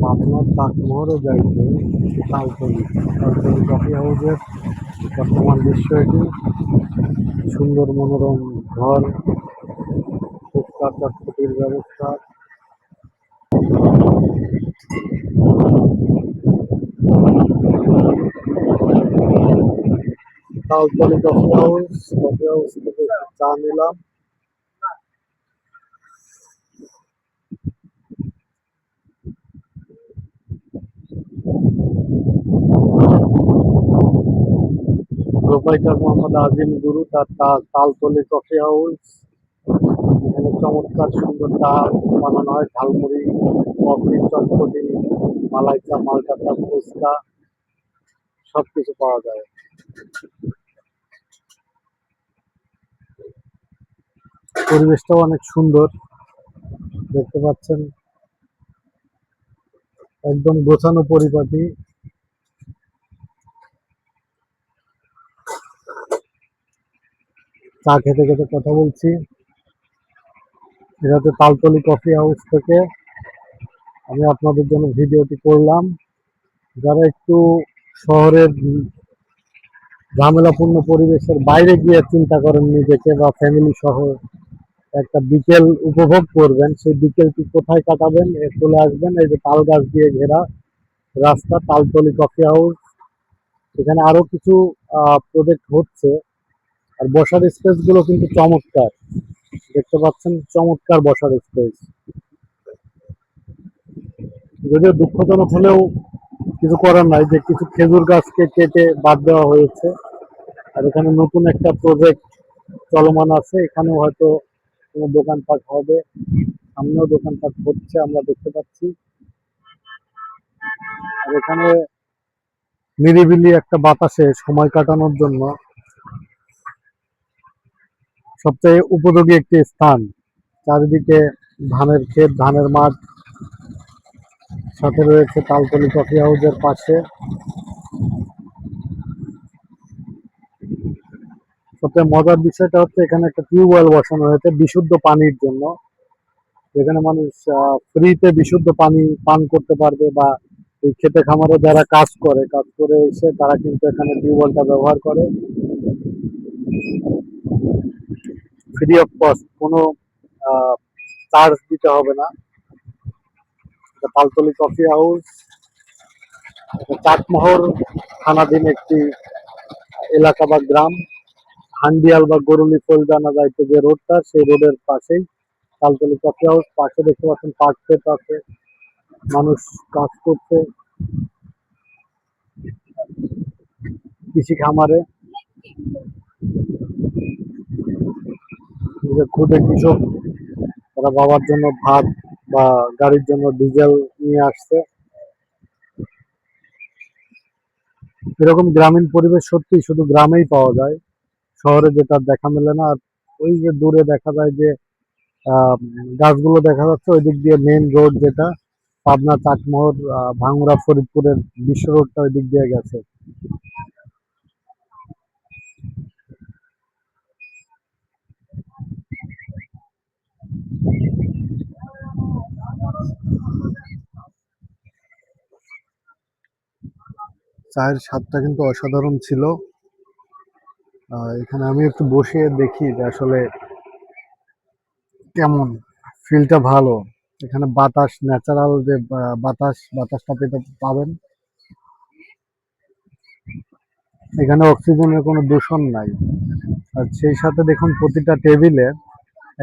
পাবনার চাটমোহরে যাইতে তালতলি তালতলি কফি হাউসের বর্তমান দৃশ্য এটি। সুন্দর মনোরম ঘর, ফুটপাত চটপটির ব্যবস্থা। তালতলি কফি হাউস থেকে চা নিলাম। প্রোপাইটার মোহাম্মদ আজিম গুরু, তার তালতলি কফি হাউস। এখানে চমৎকার সুন্দর চা বানানো হয়, ঝালমুড়ি, কফি, চটপটি, মালাই চা, মালটা চা, ফুচকা সবকিছু পাওয়া যায়। পরিবেশটাও অনেক সুন্দর, দেখতে পাচ্ছেন, একদম গোছানো পরিপাটি। চা খেতে খেতে কথা বলছি। এটা হচ্ছে তালতলি কফি হাউস থেকে আমি আপনাদের জন্য ভিডিওটি করলাম। যারা একটু শহরের ঝামেলাপূর্ণ পরিবেশের বাইরে গিয়ে চিন্তা করেন নিজেকে বা ফ্যামিলি সহ একটা বিকেল উপভোগ করবেন, সেই বিকেলটি কোথায় কাটাবেন, চলে আসবেন এই যে তাল গাছ দিয়ে ঘেরা রাস্তা, তালতলি কফি হাউস। এখানে আরো কিছু প্রজেক্ট হচ্ছে, আর বসার স্পেস গুলো কিন্তু চমৎকার, দেখতে পাচ্ছেন, চমৎকার বসার স্পেস। যদিও দুঃখজনক হলেও কিছু করার নাই যে কিছু খেজুর গাছকে কেটে বাদ দেওয়া হয়েছে, আর এখানে নতুন একটা প্রজেক্ট চলমান আছে, এখানেও হয়তো কোনো দোকানপাট হবে, সামনেও দোকানপাট হচ্ছে আমরা দেখতে পাচ্ছি। আর এখানে নিরিবিলি একটা বাতাসে সময় কাটানোর জন্য সবচেয়ে উপযোগী একটি স্থান। চারিদিকে ধানের ক্ষেত, ধানের মাঠ, সাথে রয়েছে তালতলি কফি হাউসের পাশে। সবচেয়ে মজার বিষয়টা হচ্ছে এখানে একটা টিউবওয়েল বসানো হয়েছে বিশুদ্ধ পানির জন্য, যেখানে মানুষ ফ্রিতে বিশুদ্ধ পানি পান করতে পারবে, বা এই খেতে খামারে যারা কাজ করে এসে তারা কিন্তু এখানে টিউবওয়েলটা ব্যবহার করে ফ্রি অফ কস্ট, কোনো চার্জ দিতে হবে না। তালতলি কফি হাউস চাটমোহর থানাধীন একটি এলাকা বা গ্রাম। হান্ডিয়াল বা গরুলি ফলজানা যাইতে যে রোডটা, সেই রোডের পাশেই তালতলি কফি হাউস। পাশে দেখতে পাচ্ছেন পাট ক্ষেত আছে, মানুষ কাজ করছে কৃষি খামারে। নিজের ক্ষুদে কৃষক, তারা বাবার জন্য ভাত বা গাড়ির জন্য ডিজেল নিয়ে আসছে। এরকম গ্রামীণ পরিবেশ সত্যি শুধু গ্রামেই পাওয়া যায়, শহরে যেটা দেখা মেলে না। আর ওই যে দূরে দেখা যায় যে আহ গাছগুলো দেখা যাচ্ছে, ওই দিক দিয়ে মেইন রোড, যেটা পাবনা চাটমোহর ভাঙ্গুড়া ফরিদপুরের বিশ্ব রোডটা ওই দিক দিয়ে গেছে। চায়ের স্বাদটা কিন্তু অসাধারণ ছিল। এখানে আমি একটু বসে দেখি যে আসলে কেমন, ফিলটা ভালো। এখানে বাতাস, ন্যাচারাল যে বাতাসটা পেতে পাবেন। এখানে অক্সিজেনের কোনো দূষণ নাই। আর সেই সাথে দেখুন প্রতিটা টেবিলে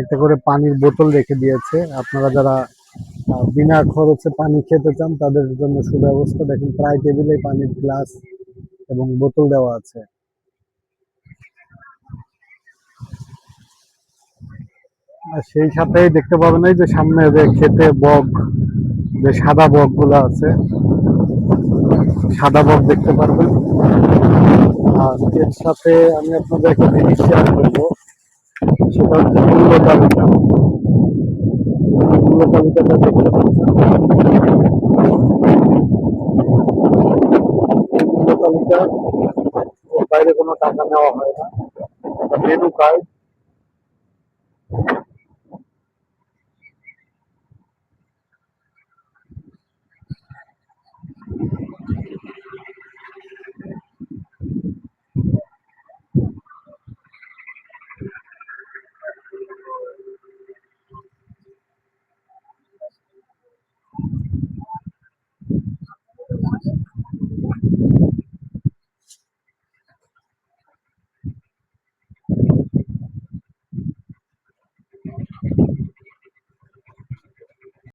একটা করে পানির বোতল রেখে দিয়েছে। আপনারা যারা বিনা খরচে পানি খেতে চান তাদের জন্য সুব্যবস্থা। দেখুন প্রায় টেবিলেই পানির গ্লাস এবং বোতল দেওয়া আছে। আর সেই সাথেই দেখতে পাবেন এই যে সামনে যে খেতে বক, যে সাদা বক গুলো আছে, সাদা বক দেখতে পারবেন। আর এর সাথে আমি আপনাদের একটা জিনিস শেয়ার করবো, সেটা হচ্ছে মূল্য তালিকা। মূল্য তালিকাটা দেখতে পাচ্ছেন, মূল্য তালিকা, এর বাইরে কোনো টাকা নেওয়া হয় না। Menu card,